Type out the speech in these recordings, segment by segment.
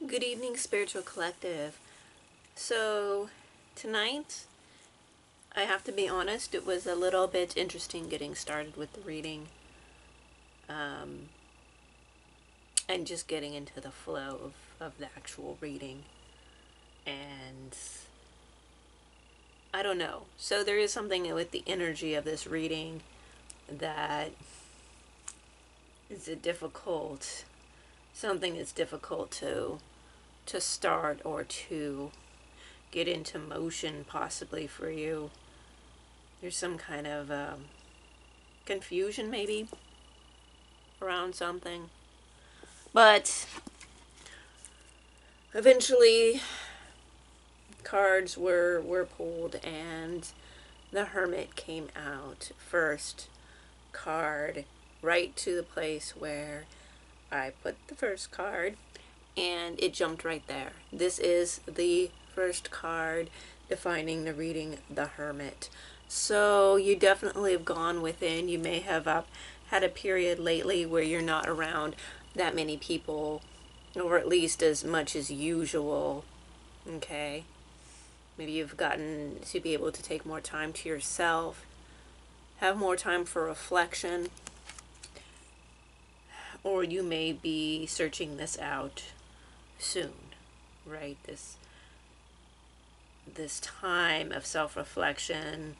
Good evening, Spiritual Collective. So, tonight, I have to be honest, it was a little bit interesting getting started with the reading. And just getting into the flow of the actual reading. And I don't know. So there is something with the energy of this reading that is something that's difficult to start or to get into motion possibly for you. There's some kind of confusion maybe around something. But eventually cards were pulled and the Hermit came out. First card right to the place where I put the first card, and it jumped right there. This is the first card defining the reading, the Hermit. So you definitely have gone within. You may have had a period lately where you're not around that many people, or at least as much as usual. Okay? Maybe you've gotten to be able to take more time to yourself, have more time for reflection, or you may be searching this out soon, right? This time of self-reflection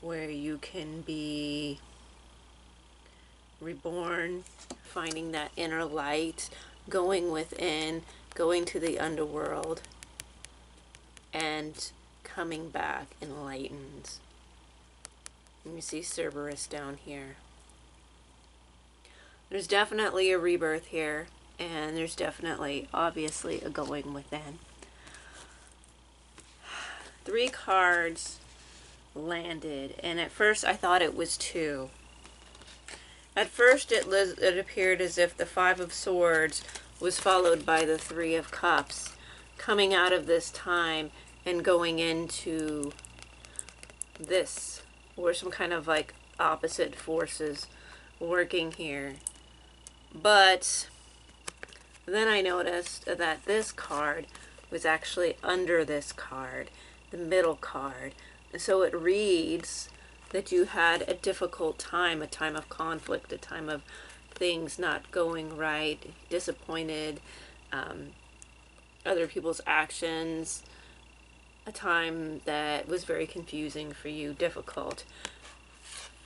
where you can be reborn, finding that inner light, going within, going to the underworld, and coming back enlightened. And you see Cerberus down here. There's definitely a rebirth here, and there's definitely, obviously, a going within. 3 cards landed, and at first I thought it was 2. At first it appeared as if the 5 of Swords was followed by the 3 of Cups, coming out of this time and going into this, or some kind of like opposite forces working here. But then I noticed that this card was actually under this card, the middle card. And so it reads that you had a difficult time, a time of conflict, a time of things not going right, disappointed, other people's actions, a time that was very confusing for you, difficult.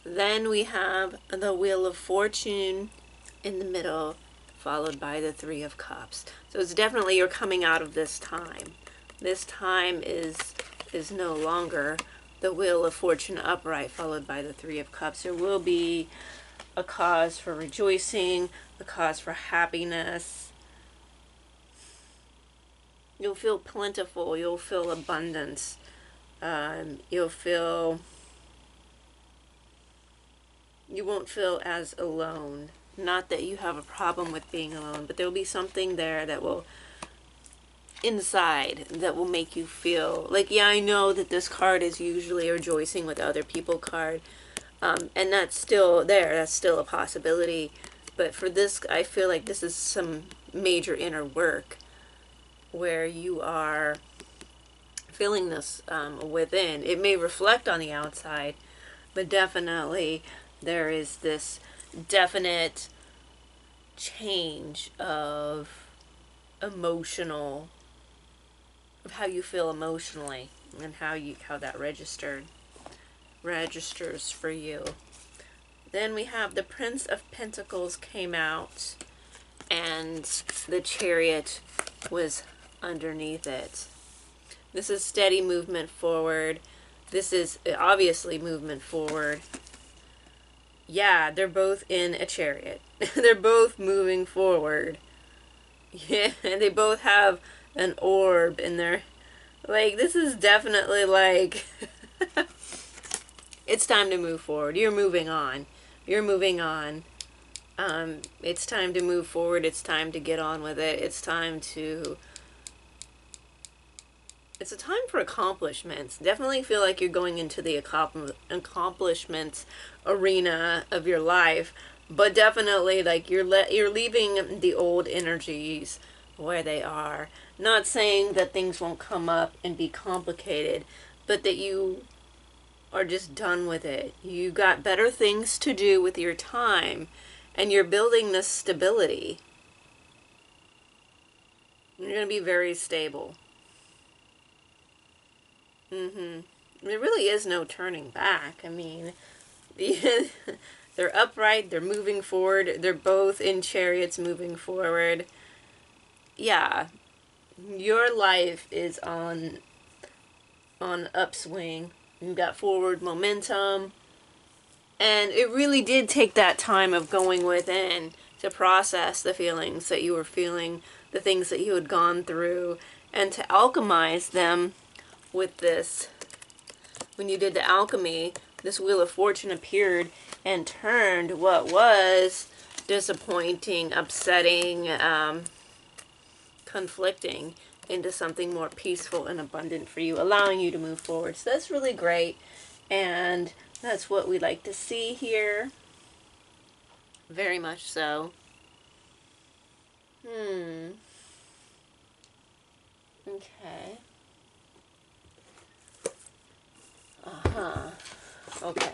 Then we have the Wheel of Fortune in the middle, followed by the 3 of Cups. So it's definitely you're coming out of this time. This time is no longer the Wheel of Fortune upright, followed by the 3 of Cups. There will be a cause for rejoicing, a cause for happiness. You'll feel plentiful. You'll feel abundance. You won't feel as alone. Not that you have a problem with being alone, but there will be something there that will, inside, that will make you feel like, yeah, I know that this card is usually a rejoicing with other people card. And that's still there. That's still a possibility. But for this, I feel like this is some major inner work where you are feeling this within. It may reflect on the outside, but definitely there is this definite change of emotional, of how you feel emotionally and how that registers for you. Then we have the Prince of Pentacles came out, and the Chariot was underneath it. This is steady movement forward. This is obviously movement forward. Yeah, they're both in a chariot. They're both moving forward. Yeah, and they both have an orb in their, like, this is definitely like it's time to move forward. You're moving on. You're moving on. It's time to move forward. It's time to get on with it. It's a time for accomplishments. Definitely feel like you're going into the accomplishments arena of your life, but definitely like you're leaving the old energies where they are. Not saying that things won't come up and be complicated, but that you are just done with it. You got better things to do with your time, and you're building this stability. You're going to be very stable. There really is no turning back. I mean, they're upright, they're moving forward, they're both in chariots moving forward. Yeah, your life is on upswing. You've got forward momentum. And it really did take that time of going within to process the feelings that you were feeling, the things that you had gone through, and to alchemize them with this. When you did the alchemy, this Wheel of Fortune appeared and turned what was disappointing, upsetting, conflicting into something more peaceful and abundant for you, allowing you to move forward. So that's really great, and that's what we like to see here. Very much so. Okay. Okay.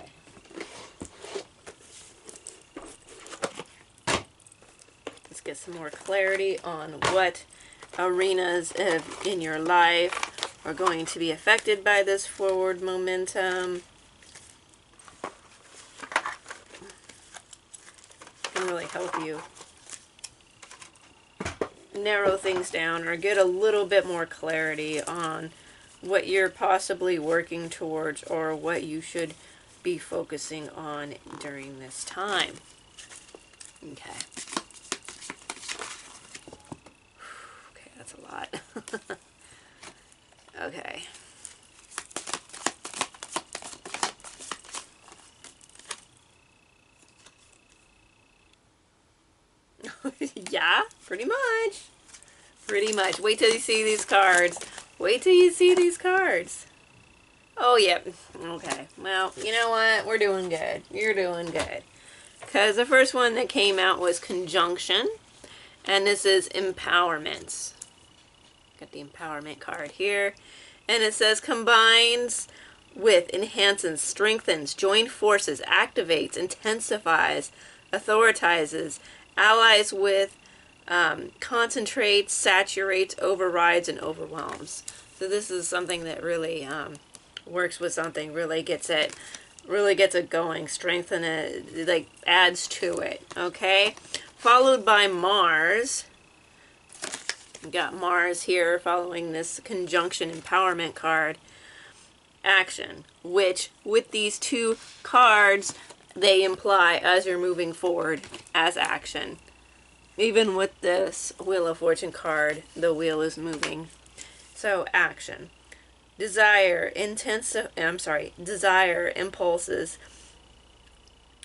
Let's get some more clarity on what arenas in your life are going to be affected by this forward momentum. Can really help you narrow things down or get a little bit more clarity on what you're possibly working towards or what you should be focusing on during this time. Okay. Okay, that's a lot. Okay. Yeah, pretty much. Pretty much. Wait till you see these cards. Wait till you see these cards. Oh, yep. Okay. Well, you know what? We're doing good. You're doing good. Because the first one that came out was conjunction. And this is empowerment. Got the empowerment card here. And it says combines with, enhances, strengthens, joint forces, activates, intensifies, authoritizes, allies with, concentrates, saturates, overrides, and overwhelms. So this is something that really works with something, really gets it going, strengthen it, like adds to it, okay? Followed by Mars. We've got Mars here following this conjunction empowerment card. Action, which with these two cards, they imply as you're moving forward as action. Even with this Wheel of Fortune card, the wheel is moving. So action. Desire, desire, impulses,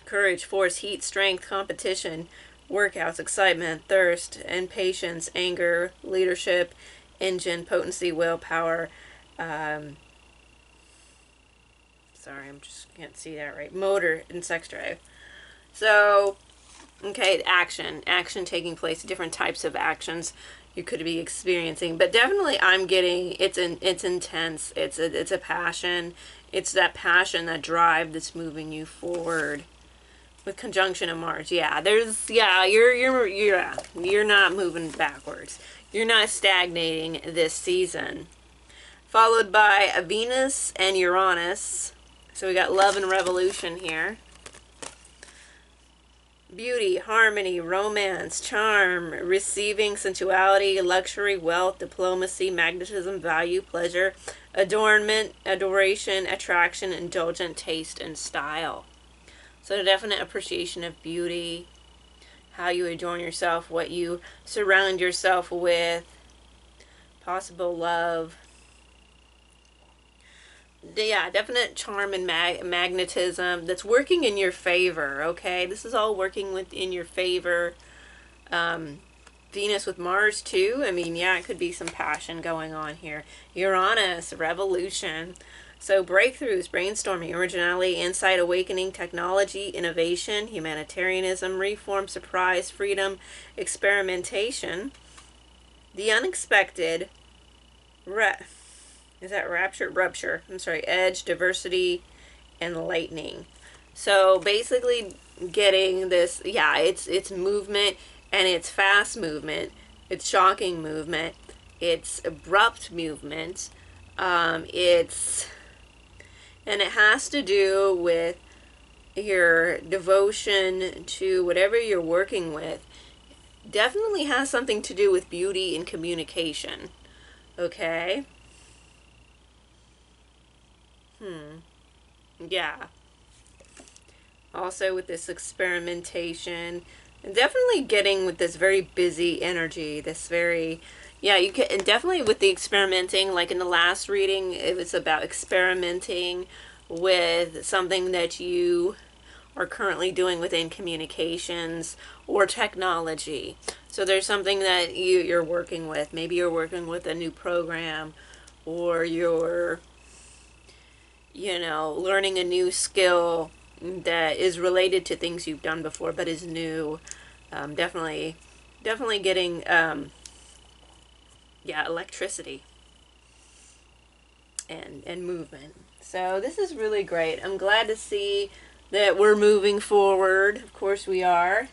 courage, force, heat, strength, competition, workouts, excitement, thirst, impatience, anger, leadership, engine, potency, willpower. Sorry, I'm just can't see that right. Motor and sex drive. So, okay, action taking place, different types of actions you could be experiencing, but definitely I'm getting it's intense. It's a passion. It's that passion, that drive that's moving you forward. With conjunction of Mars, you're not moving backwards. You're not stagnating this season. Followed by a Venus and Uranus. So we got love and revolution here. Beauty, harmony, romance, charm, receiving, sensuality, luxury, wealth, diplomacy, magnetism, value, pleasure, adornment, adoration, attraction, indulgent, taste, and style. So a definite appreciation of beauty, how you adorn yourself, what you surround yourself with, possible love. Yeah, definite charm and magnetism that's working in your favor, okay? This is all working in your favor. Venus with Mars, too. I mean, yeah, it could be some passion going on here. Uranus, revolution. So breakthroughs, brainstorming, originality, insight, awakening, technology, innovation, humanitarianism, reform, surprise, freedom, experimentation. the unexpected, is that rapture? Rupture. I'm sorry, edge, diversity, and lightning. So basically getting this, yeah, it's movement, and it's fast movement, it's shocking movement, it's abrupt movement, it's, and it has to do with your devotion to whatever you're working with. Definitely has something to do with beauty and communication. Okay? Yeah. Also with this experimentation, and definitely getting with this very busy energy, this very, yeah, you can, and definitely with the experimenting, like in the last reading, it was about experimenting with something that you are currently doing within communications or technology. So there's something that you're working with. Maybe you're working with a new program, or you're, you know, learning a new skill that is related to things you've done before but is new. Definitely getting, yeah, electricity and movement. So this is really great. I'm glad to see that we're moving forward. Of course we are.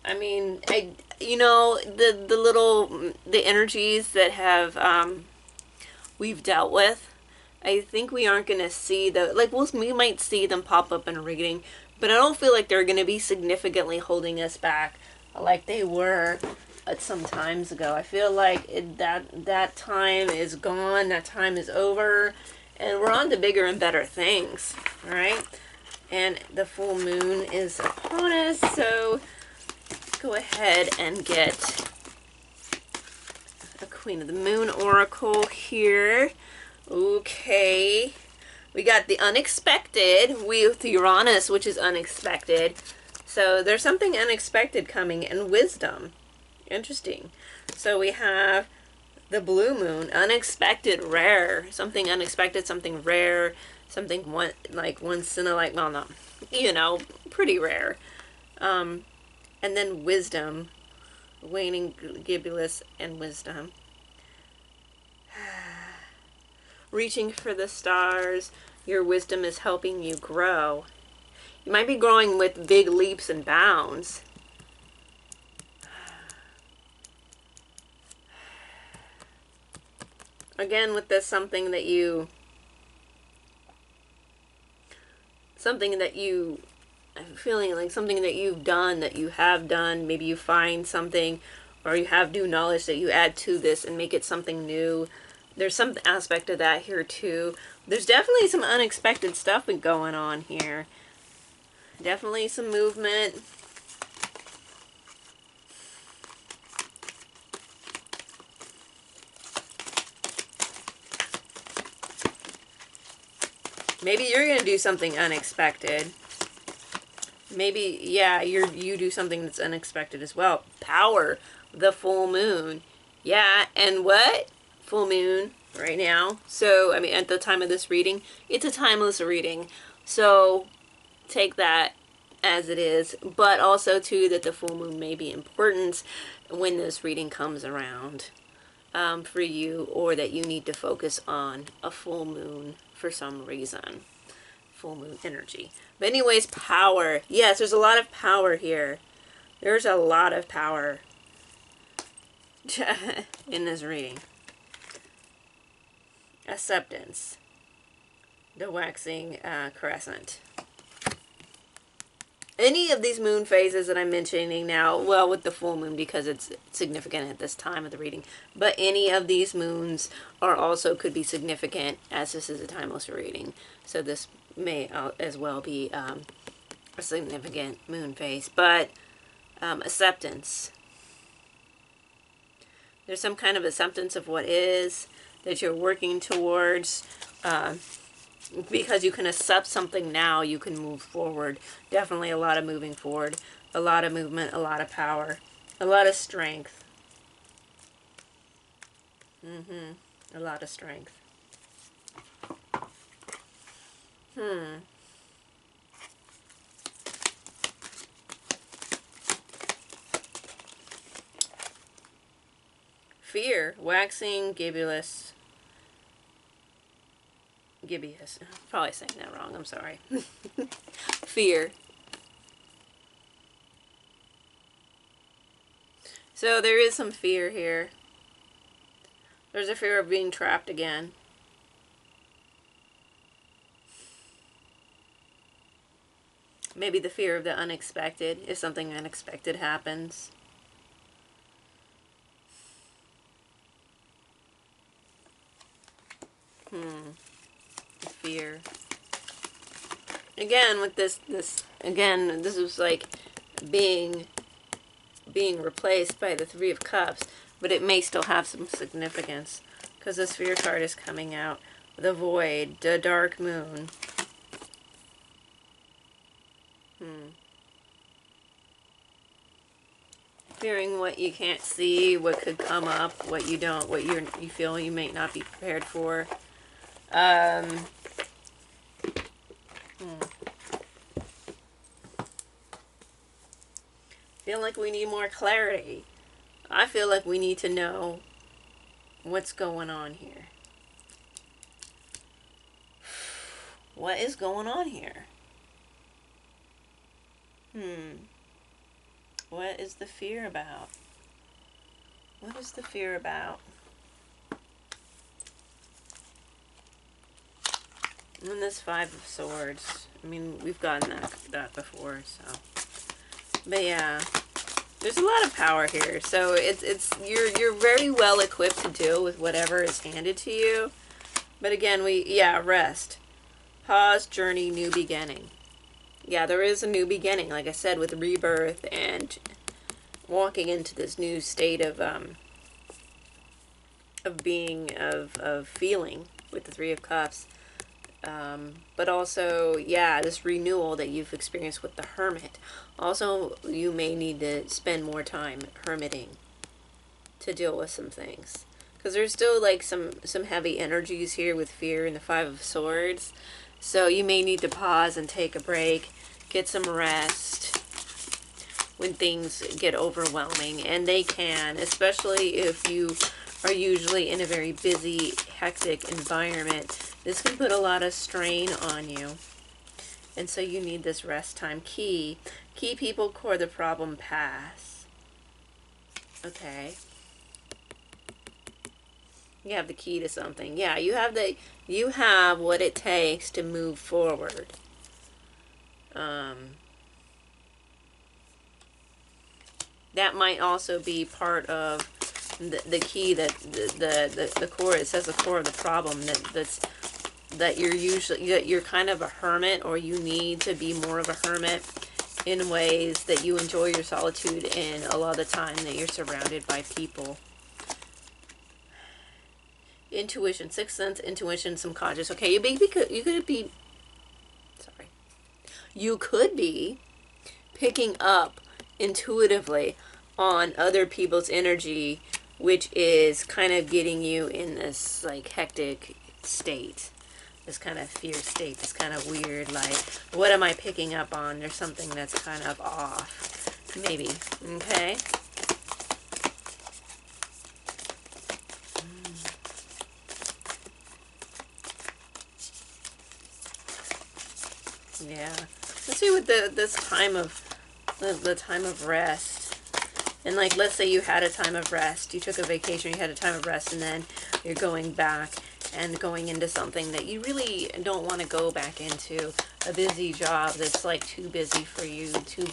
I mean, you know, the energies that have we've dealt with, I think we aren't going to see the, like, we might see them pop up in a reading, but I don't feel like they're going to be significantly holding us back like they were some times ago. I feel like that time is gone, that time is over, and we're on to bigger and better things, all right? And the full moon is upon us, so go ahead and get a Queen of the Moon Oracle here. Okay. We got the unexpected with Uranus, which is unexpected. So there's something unexpected coming, and wisdom. Interesting. So we have the blue moon, unexpected, rare. Something unexpected, something rare, something like once in a, like, well, no, you know, pretty rare. And then wisdom, waning gibbous and wisdom. Reaching for the stars, your wisdom is helping you grow. You might be growing with big leaps and bounds. Again, with this, something that you I'm feeling like something that you've done, that you have done. Maybe you find something, or you have new knowledge that you add to this and make it something new. There's some aspect of that here too. There's definitely some unexpected stuff going on here. Definitely some movement. Maybe you're going to do something unexpected. Maybe, yeah, you do something that's unexpected as well. Power, the full moon. Yeah, and what? Full moon right now. So, I mean, at the time of this reading, it's a timeless reading. So, take that as it is. But also, too, that the full moon may be important when this reading comes around for you, or that you need to focus on a full moon for some reason. Full moon energy. But anyways, power. Yes, there's a lot of power here. There's a lot of power in this reading. Acceptance. The waxing crescent. Any of these moon phases that I'm mentioning now, well, with the full moon because it's significant at this time of the reading, but any of these moons are also could be significant, as this is a timeless reading. So this may as well be a significant moon phase. But acceptance. There's some kind of acceptance of what is, that you're working towards. Because you can accept something now, you can move forward. Definitely a lot of moving forward. A lot of movement, a lot of power. A lot of strength. A lot of strength. Fear, waxing gibbous. Gibbous. Probably saying that wrong. I'm sorry. Fear. So there is some fear here. There's a fear of being trapped again. Maybe the fear of the unexpected, if something unexpected happens. Fear. Again, with this was like being replaced by the Three of Cups, but it may still have some significance because this fear card is coming out. The void, the dark moon. Fearing what you can't see, what could come up, what you feel you may not be prepared for. Feel like we need more clarity. I feel like we need to know what's going on here. What is going on here? What is the fear about? What is the fear about? And this Five of Swords. I mean, we've gotten that before, so. But yeah, there's a lot of power here. So you're very well equipped to deal with whatever is handed to you. But again, rest. Pause, journey, new beginning. Yeah, there is a new beginning, like I said, with rebirth and walking into this new state of feeling with the Three of Cups. But also, yeah, this renewal that you've experienced with the Hermit. Also, you may need to spend more time hermiting to deal with some things. Because there's still like some heavy energies here with fear and the Five of Swords. So you may need to pause and take a break, get some rest when things get overwhelming. And they can, especially if you are usually in a very busy, hectic environment. This can put a lot of strain on you. And so you need this rest time. Key people, core the problem, pass. Okay. You have the key to something. Yeah, you have what it takes to move forward. That might also be part of the key, that the core. It says the core of the problem, that you're kind of a hermit, or you need to be more of a hermit in ways that you enjoy your solitude, and a lot of the time that you're surrounded by people. Intuition, sixth sense, intuition, subconscious. Okay, you could be picking up intuitively on other people's energy, which is kind of getting you in this like hectic state, this kind of fear state, this kind of weird, like, what am I picking up on? There's something that's kind of off, maybe. Okay. Yeah. Let's see what this time of the time of rest. And like, let's say you had a time of rest, you took a vacation, you had a time of rest, and then you're going back and going into something that you really don't want to go back into, a busy job that's like too busy for you, too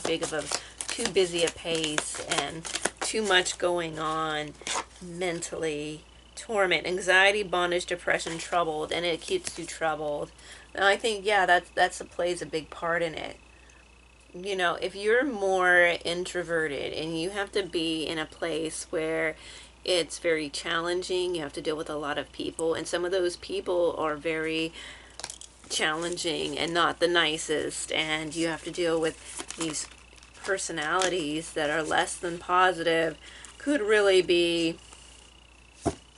busy a pace, and too much going on mentally. Torment, anxiety, bondage, depression, troubled, and it keeps you troubled. And I think, yeah, that plays a big part in it. You know, if you're more introverted and you have to be in a place where it's very challenging, you have to deal with a lot of people, and some of those people are very challenging and not the nicest, and you have to deal with these personalities that are less than positive, could really be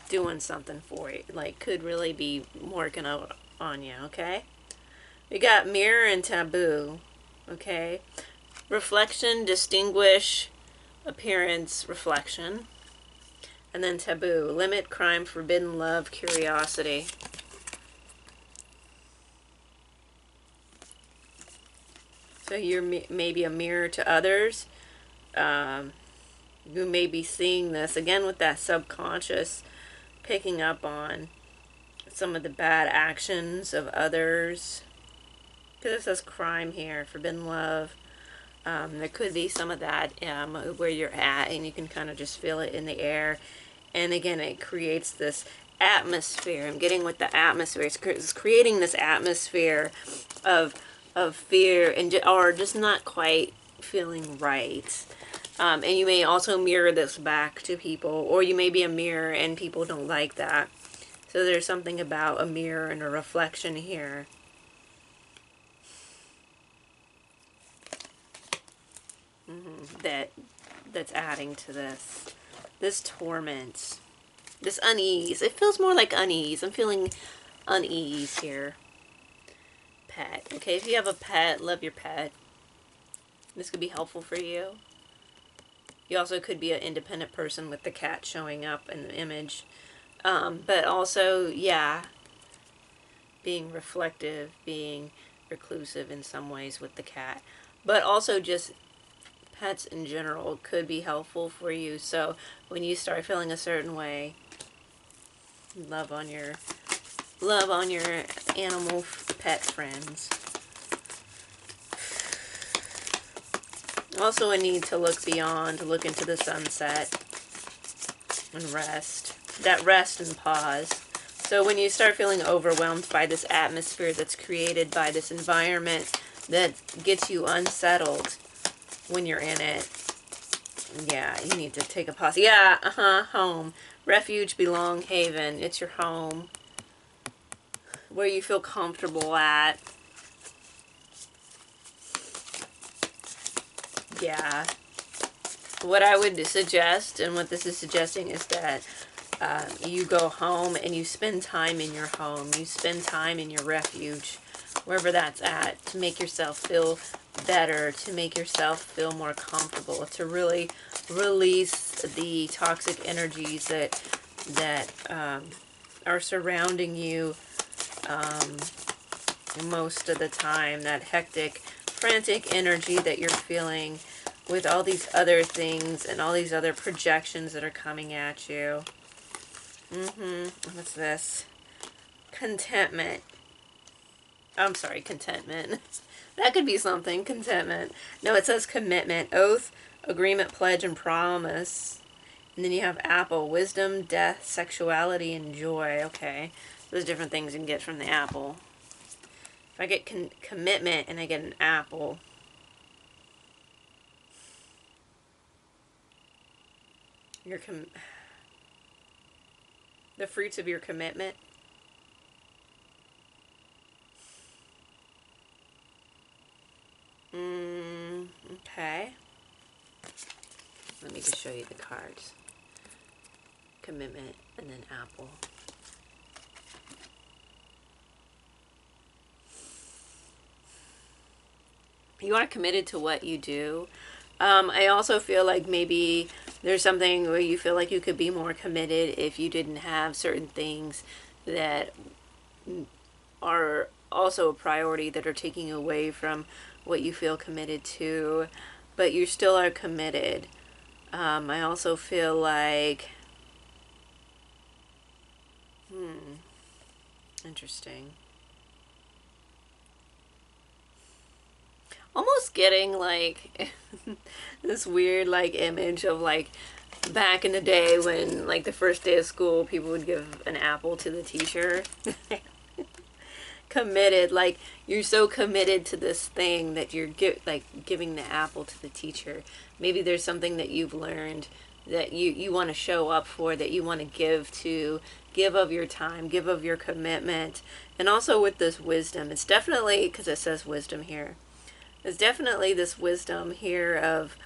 doing something for you, like could really be working out on you. Okay, we got mirror and taboo. Okay, reflection, distinguish, appearance, reflection, And then taboo, limit, crime, forbidden love, curiosity. So you're maybe a mirror to others. You may be seeing this, again, with that subconscious, picking up on some of the bad actions of others. Because it says crime here, forbidden love. There could be some of that where you're at, and you can kind of just feel it in the air. And again, it creates this atmosphere. I'm getting with the atmosphere. It's creating this atmosphere of fear and or just not quite feeling right. And you may also mirror this back to people, or you may be a mirror and people don't like that. So there's something about a mirror and a reflection here. That's adding to this torment, this unease. It feels more like unease. I'm feeling unease here. Pet. Okay, if you have a pet, love your pet. This could be helpful for you. You also could be an independent person with the cat showing up in the image. But also, yeah, being reflective, being reclusive in some ways with the cat. But also just pets in general could be helpful for you. So when you start feeling a certain way, love on your animal pet friends. Also a need to look beyond, look into the sunset and rest. That rest and pause. So when you start feeling overwhelmed by this atmosphere that's created by this environment that gets you unsettled when you're in it, yeah, you need to take a pause. Yeah, home. Refuge, belong, haven. It's your home. Where you feel comfortable at. Yeah. What I would suggest, and what this is suggesting, is that you go home and you spend time in your home. You spend time in your refuge, wherever that's at, to make yourself feel better, to make yourself feel more comfortable, to really release the toxic energies that are surrounding you most of the time, that hectic, frantic energy that you're feeling with all these other things and all these other projections that are coming at you. What's this? Contentment. I'm sorry, contentment. That could be something, contentment. No, it says commitment, oath, agreement, pledge, and promise. And then you have apple, wisdom, death, sexuality, and joy. Okay, those different things you can get from the apple. If I get commitment and I get an apple, the fruits of your commitment. Okay. Let me just show you the cards. Commitment and then apple. You are committed to what you do. I also feel like maybe there's something where you feel like you could be more committed if you didn't have certain things that are also a priority that are taking away from what you feel committed to, but you still are committed. I also feel like, interesting. Almost getting like this weird like image of like back in the day when like the first day of school people would give an apple to the teacher. Committed, like you're so committed to this thing that you're giving the apple to the teacher. Maybe there's something that you've learned that you want to show up for, that you want to give of your time, give of your commitment. And also with this wisdom, it's definitely, because it says wisdom here, there's definitely this wisdom here of,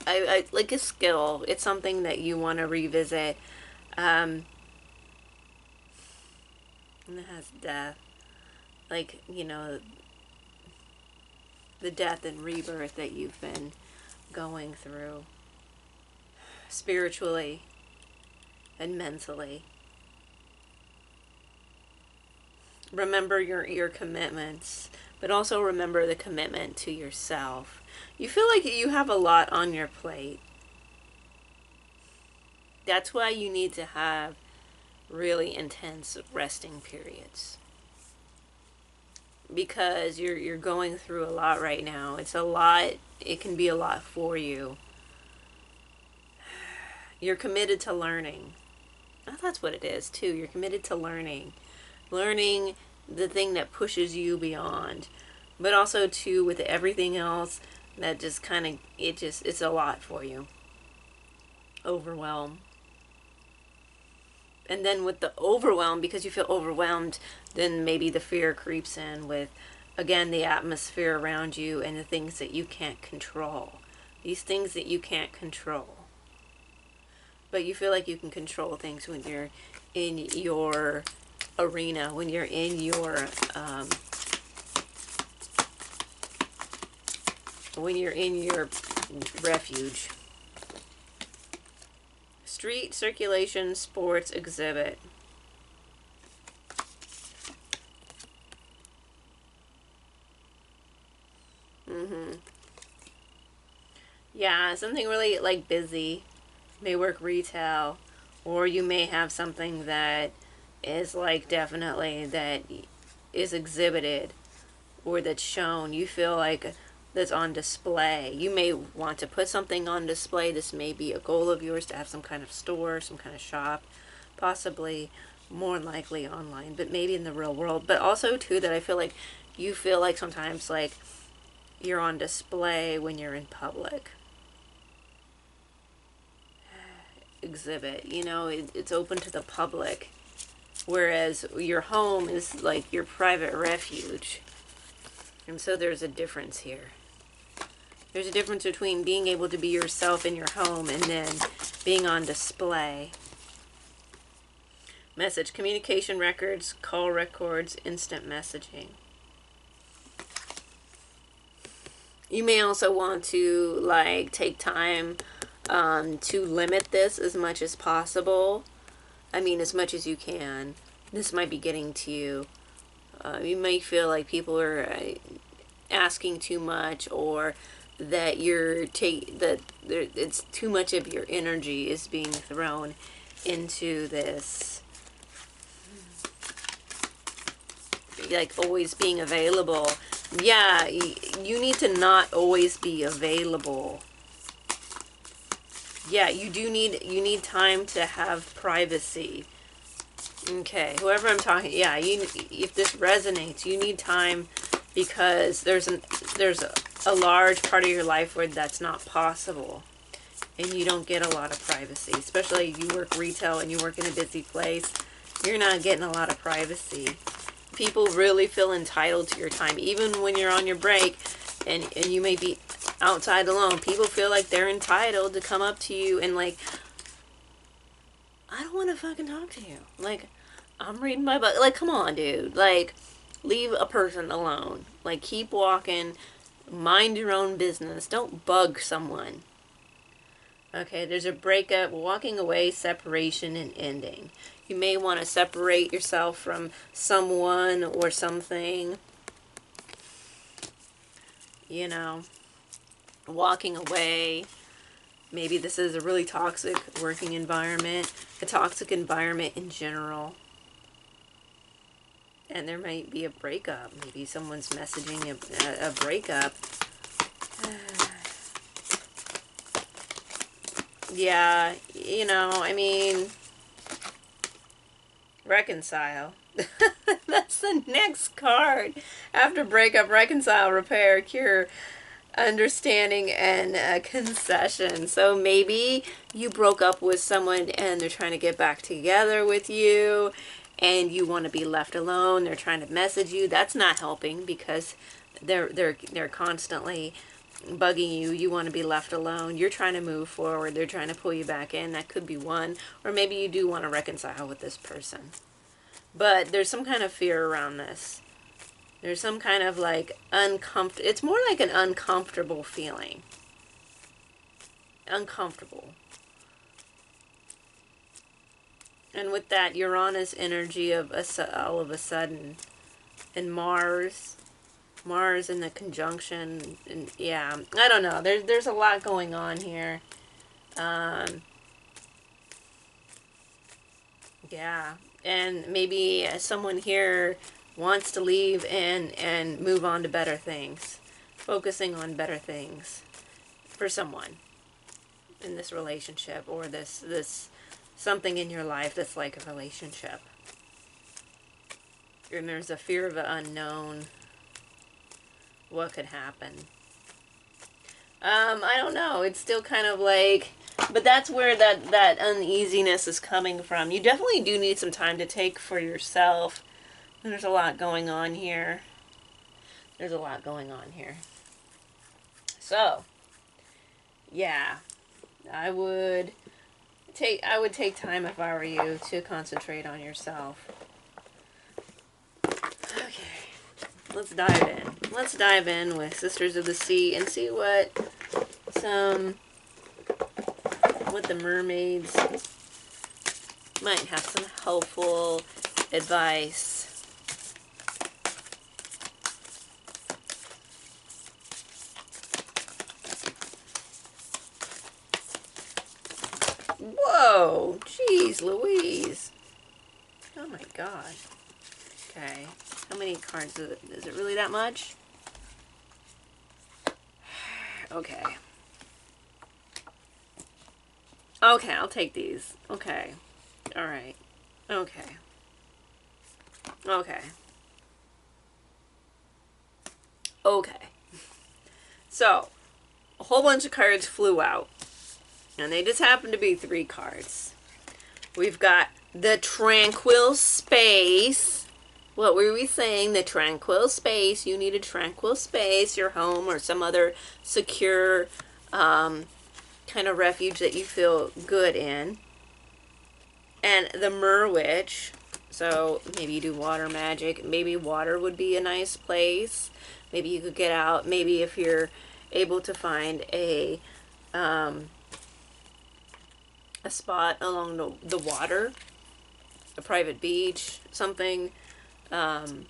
I like a skill. It's something that you want to revisit. And it has death. Like, you know, the death and rebirth that you've been going through. spiritually and mentally. Remember your commitments, but also remember the commitment to yourself. You feel like you have a lot on your plate. That's why you need to have really intense resting periods. Because you're going through a lot right now. It's a lot. It can be a lot for you. You're committed to learning. Oh, that's what it is too. You're committed to learning. Learning the thing that pushes you beyond. But also too with everything else that just kind of, it's a lot for you. Overwhelm. And then with the overwhelm, because you feel overwhelmed, then maybe the fear creeps in with, again, the atmosphere around you and the things that you can't control. These things that you can't control. But you feel like you can control things when you're in your arena, when you're in your refuge. Street circulation sports exhibit. Yeah, something really like busy. May work retail, or you may have something that is like definitely that is exhibited or that's shown. You feel like that's on display. You may want to put something on display. This may be a goal of yours to have some kind of store, some kind of shop, possibly more likely online, but maybe in the real world. But also too that I feel like you feel like sometimes like you're on display when you're in public. Exhibit, you know, it's open to the public, whereas your home is like your private refuge. And so there's a difference here. There's a difference between being able to be yourself in your home and then being on display. Message, communication records, call records, instant messaging. You may also want to like take time to limit this as much as possible. I mean, as much as you can. This might be getting to you. You may feel like people are asking too much, or that it's too much of your energy is being thrown into this. Like always being available. Yeah, you need to not always be available. Yeah, you need time to have privacy. Okay, whoever I'm talking, yeah, if this resonates, you need time, because there's a large part of your life where that's not possible, and you don't get a lot of privacy, especially if you work retail and you work in a busy place. You're not getting a lot of privacy. People really feel entitled to your time, even when you're on your break, and you may be outside alone. People feel like they're entitled to come up to you and like, I don't want to fucking talk to you. Like, I'm reading my book. Like, come on, dude. Like, leave a person alone. Like, keep walking. Mind your own business. Don't bug someone. Okay, there's a breakup, walking away, separation, and ending. You may want to separate yourself from someone or something. You know, walking away. Maybe this is a really toxic working environment, a toxic environment in general. And there might be a breakup. Maybe someone's messaging a breakup. Yeah, you know, I mean, reconcile. That's the next card. After breakup, reconcile, repair, cure, understanding, and concession. So maybe you broke up with someone and they're trying to get back together with you, and you want to be left alone. They're trying to message you. That's not helping, because they're constantly bugging you. You want to be left alone. You're trying to move forward. They're trying to pull you back in. That could be one. Or maybe you do want to reconcile with this person. But there's some kind of fear around this. There's some kind of like uncomfortable. It's more like an uncomfortable feeling. Uncomfortable. And with that Uranus energy of all of a sudden, and Mars in the conjunction, and yeah, I don't know. There's a lot going on here. Yeah, and maybe someone here wants to leave and move on to better things, focusing on better things for someone in this relationship, or this something in your life that's like a relationship. And there's a fear of the unknown. What could happen? I don't know. It's still kind of like, but that's where that uneasiness is coming from. You definitely do need some time to take for yourself. There's a lot going on here. There's a lot going on here. So, yeah, I would take time, if I were you, to concentrate on yourself. Okay, let's dive in. Let's dive in with Sisters of the Sea and see what the mermaids might have some helpful advice. Whoa, jeez Louise. Oh my god. Okay, how many cards is it? Is it really that much? Okay. Okay, I'll take these. Okay. Alright. Okay. Okay. Okay. So, a whole bunch of cards flew out. And they just happen to be 3 cards. We've got the tranquil space. What were we saying? The tranquil space. You need a tranquil space, your home or some other secure kind of refuge that you feel good in. And the Merwitch. So maybe you do water magic. Maybe water would be a nice place. Maybe you could get out. Maybe if you're able to find a spot along the water, a private beach, something, you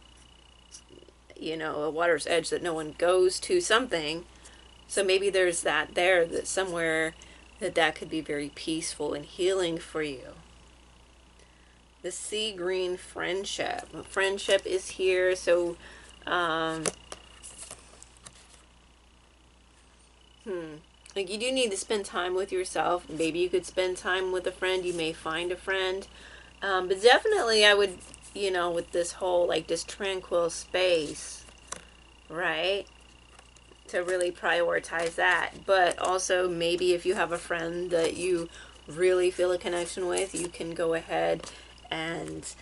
know, a water's edge that no one goes to, something. So maybe there's that there, that somewhere that could be very peaceful and healing for you. The sea green friendship. Friendship is here, so like you do need to spend time with yourself. Maybe you could spend time with a friend. You may find a friend. But definitely I would, you know, with this whole, like, this tranquil space, right? To really prioritize that. But also maybe if you have a friend that you really feel a connection with, you can go ahead and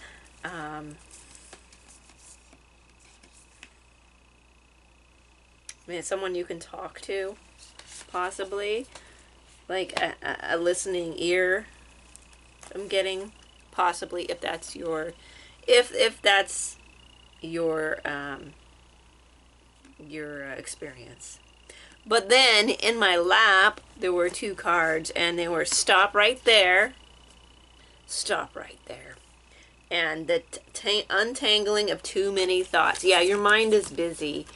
someone you can talk to, possibly, like a listening ear. I'm getting, possibly, if that's your experience. But then in my lap there were 2 cards, and they were stop right there, and the untangling of too many thoughts. Yeah, your mind is busy.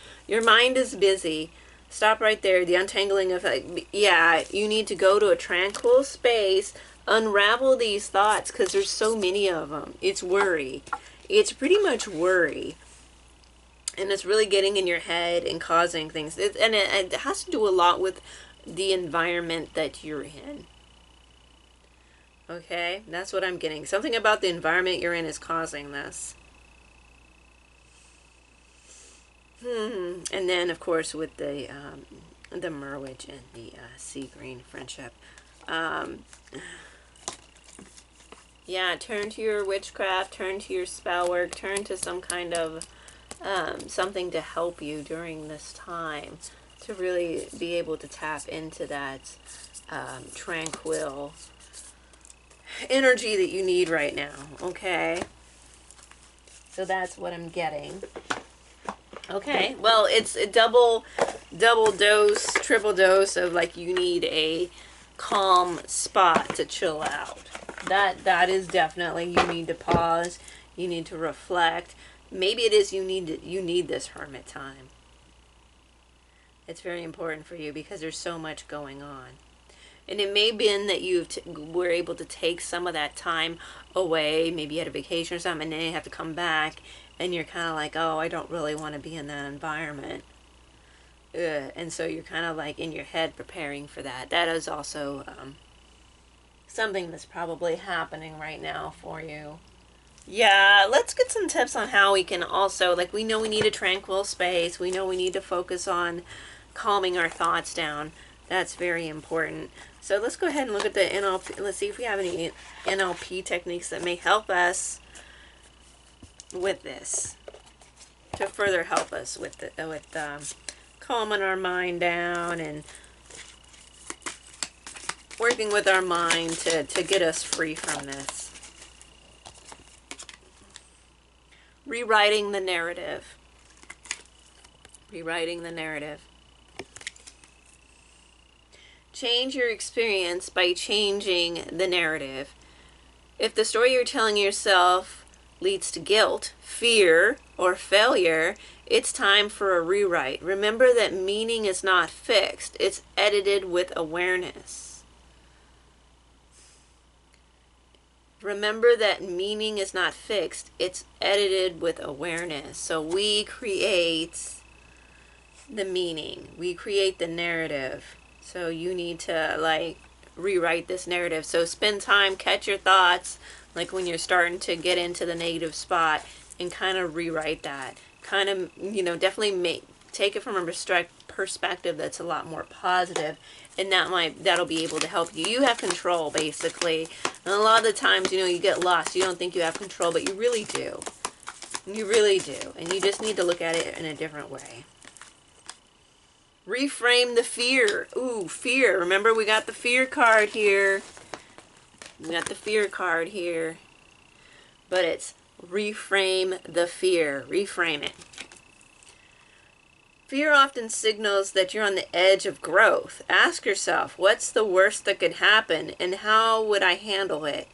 Stop right there. The untangling of, yeah, you need to go to a tranquil space, unravel these thoughts, because there's so many of them. It's worry. It's pretty much worry. And it's really getting in your head and causing things. And it has to do a lot with the environment that you're in. Okay? That's what I'm getting. Something about the environment you're in is causing this. And then, of course, with the Merwitch and the sea green friendship. Yeah, turn to your witchcraft, turn to your spell work, turn to some kind of something to help you during this time to really be able to tap into that tranquil energy that you need right now. Okay? So that's what I'm getting. Okay, well, it's a double dose, triple dose of, like, you need a calm spot to chill out. that is definitely, you need to pause, you need to reflect. Maybe it is you need this hermit time. It's very important for you because there's so much going on. And it may have been that you were able to take some of that time away. Maybe you had a vacation or something, and then you have to come back, and you're kind of like, oh, I don't really want to be in that environment. And so you're kind of like in your head preparing for that. That is also something that's probably happening right now for you. Yeah, let's get some tips on how we can also, like, we know we need a tranquil space. We know we need to focus on calming our thoughts down. That's very important. So let's go ahead and look at the NLP. Let's see if we have any NLP techniques that may help us with this, to further help us with calming our mind down and working with our mind to get us free from this. Rewriting the narrative. Rewriting the narrative. Change your experience by changing the narrative. If the story you're telling yourself leads to guilt, fear, or failure, it's time for a rewrite. Remember that meaning is not fixed. It's edited with awareness. Remember that meaning is not fixed. It's edited with awareness. So we create the meaning. We create the narrative. So you need to, like, rewrite this narrative. So spend time, catch your thoughts, like when you're starting to get into the negative spot, and kind of rewrite that. Kind of, definitely take it from a perspective that's a lot more positive, and that'll be able to help you. You have control, basically. And a lot of the times, you get lost. You don't think you have control, but you really do. You really do. And you just need to look at it in a different way. Reframe the fear. Ooh, fear. Remember, we got the fear card here. We got the fear card here. But it's reframe the fear. Reframe it. Fear often signals that you're on the edge of growth. Ask yourself, what's the worst that could happen, and how would I handle it?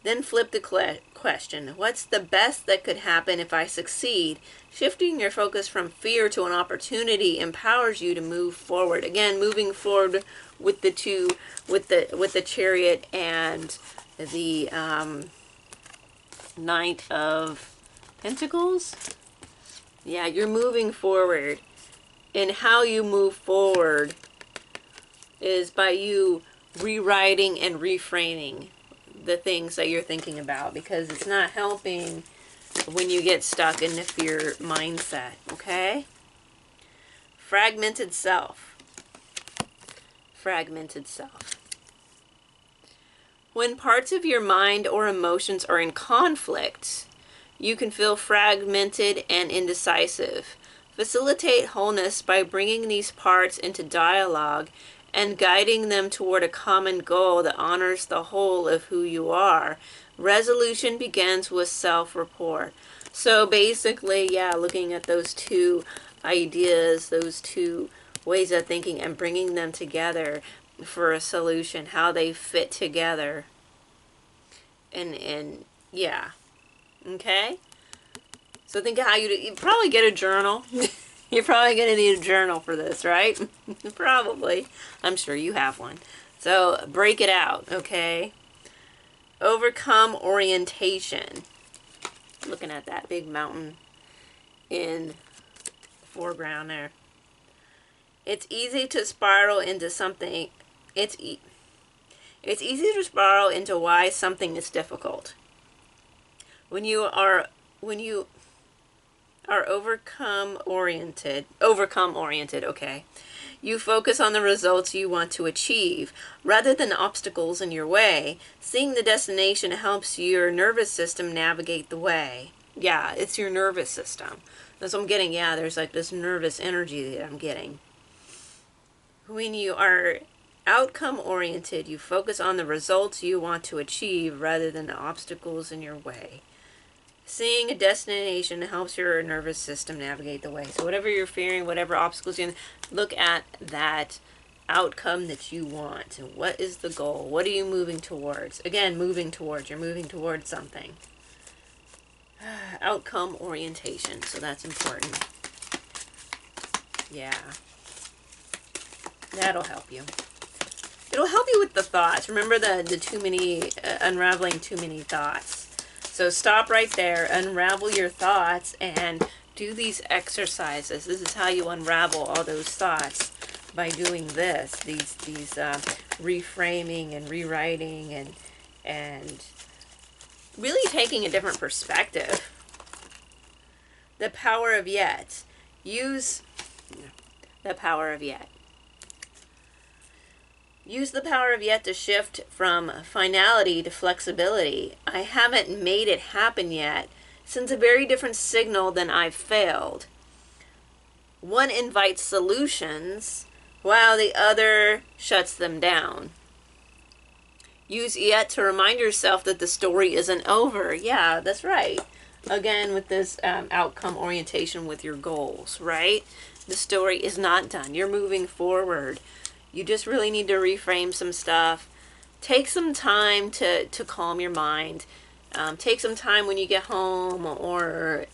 Then flip the question, what's the best that could happen if I succeed? Shifting your focus from fear to an opportunity empowers you to move forward. Again, moving forward with the Chariot and the Knight of Pentacles. Yeah, you're moving forward. And how you move forward is by you rewriting and reframing the things that you're thinking about, because it's not helping when you get stuck in the fear mindset, okay? Fragmented self. Fragmented self. When parts of your mind or emotions are in conflict, you can feel fragmented and indecisive. Facilitate wholeness by bringing these parts into dialogue and guiding them toward a common goal that honors the whole of who you are. Resolution begins with self-rapport. So basically, yeah, looking at those two ideas, those two ways of thinking, and bringing them together for a solution, how they fit together. And yeah. Okay? So think of how you'd probably get a journal. You're probably going to need a journal for this, right? Probably. I'm sure you have one. So break it out, okay? Overcome orientation. Looking at that big mountain in the foreground there. It's easy to spiral into something. It's easy to spiral into why something is difficult. When you are overcome oriented, okay. You focus on the results you want to achieve rather than obstacles in your way. Seeing the destination helps your nervous system navigate the way. Yeah, it's your nervous system. That's what I'm getting. Yeah, there's like this nervous energy that I'm getting. When you are outcome oriented, you focus on the results you want to achieve rather than the obstacles in your way. Seeing a destination helps your nervous system navigate the way. So whatever you're fearing, whatever obstacles you look at that outcome that you want. And what is the goal? What are you moving towards? Again, moving towards. You're moving towards something. Outcome orientation. So that's important. Yeah. That'll help you. It'll help you with the thoughts. Remember the too many, unraveling too many thoughts. So stop right there, unravel your thoughts, and do these exercises. This is how you unravel all those thoughts, by doing this. These reframing and rewriting and really taking a different perspective. The power of yet. Use the power of yet. Use the power of yet to shift from finality to flexibility. I haven't made it happen yet sends a very different signal than I've failed. One invites solutions while the other shuts them down. Use yet to remind yourself that the story isn't over. Yeah, that's right. Again, with this outcome orientation with your goals, right? The story is not done. You're moving forward. You just really need to reframe some stuff. Take some time to calm your mind. Take some time when you get home, or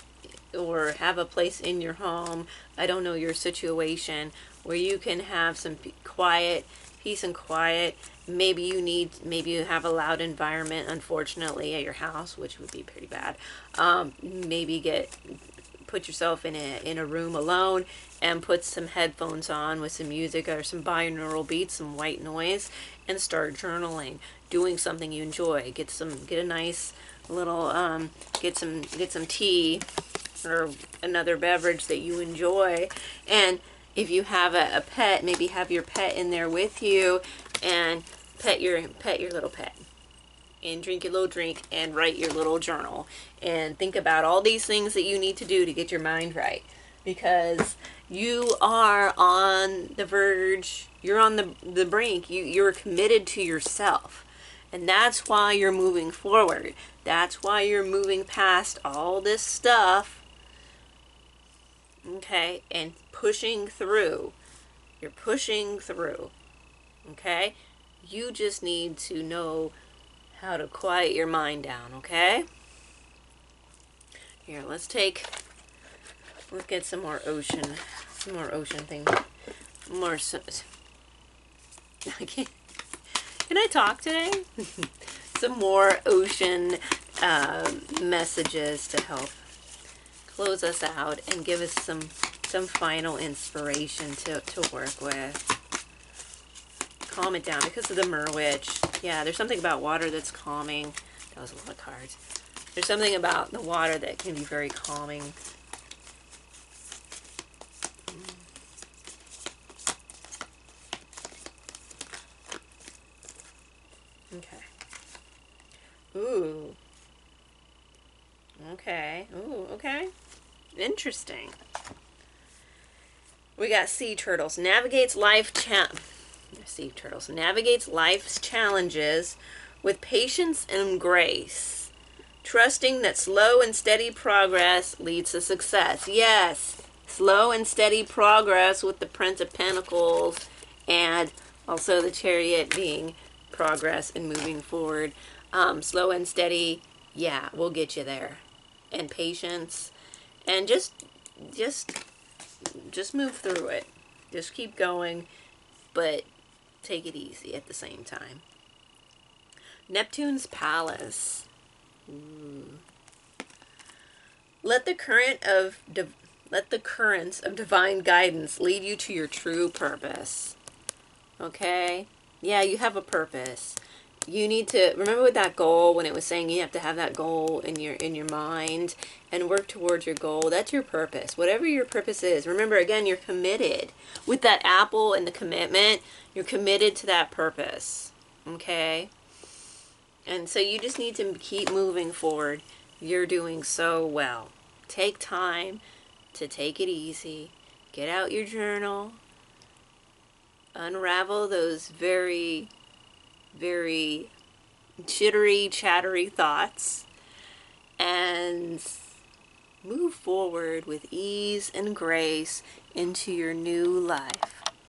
have a place in your home, I don't know your situation, where you can have some peace and quiet. Maybe you have a loud environment, unfortunately, at your house, which would be pretty bad. Maybe put yourself in a room alone and put some headphones on with some music or some binaural beats, some white noise, and start journaling, doing something you enjoy. Get a nice little get some tea or another beverage that you enjoy. And if you have a pet, maybe have your pet in there with you, and pet your little pet, and drink your little drink, and write your little journal, and think about all these things that you need to do to get your mind right, because you are on the verge, you're on the brink, you're committed to yourself, and that's why you're moving forward. That's why you're moving past all this stuff, okay, and pushing through. You're pushing through, okay? You just need to know how to quiet your mind down, okay? Here, let's get some more ocean thing. Can I talk today? Some more ocean messages to help close us out and give us some final inspiration to work with. Calm it down because of the Merwitch. Yeah, there's something about water that's calming. That was a lot of cards. There's something about the water that can be very calming. Okay. Ooh. Okay. Ooh, okay. Interesting. We got sea turtles. Navigates life's challenges with patience and grace, trusting that slow and steady progress leads to success. Yes, slow and steady progress with the Prince of Pentacles, and also the Chariot being progress and moving forward. Slow and steady, yeah, we'll get you there. And patience, and just move through it. Just keep going, but take it easy at the same time. Neptune's Palace. Ooh. Let the currents of divine guidance lead you to your true purpose. Okay? Yeah, you have a purpose. You need to remember with that goal, when it was saying you have to have that goal in your mind and work towards your goal. That's your purpose. Whatever your purpose is. Remember, again, you're committed. With that apple and the commitment, you're committed to that purpose. Okay? And so you just need to keep moving forward. You're doing so well. Take time to take it easy. Get out your journal. Unravel those very, very jittery, chattery thoughts, and move forward with ease and grace into your new life.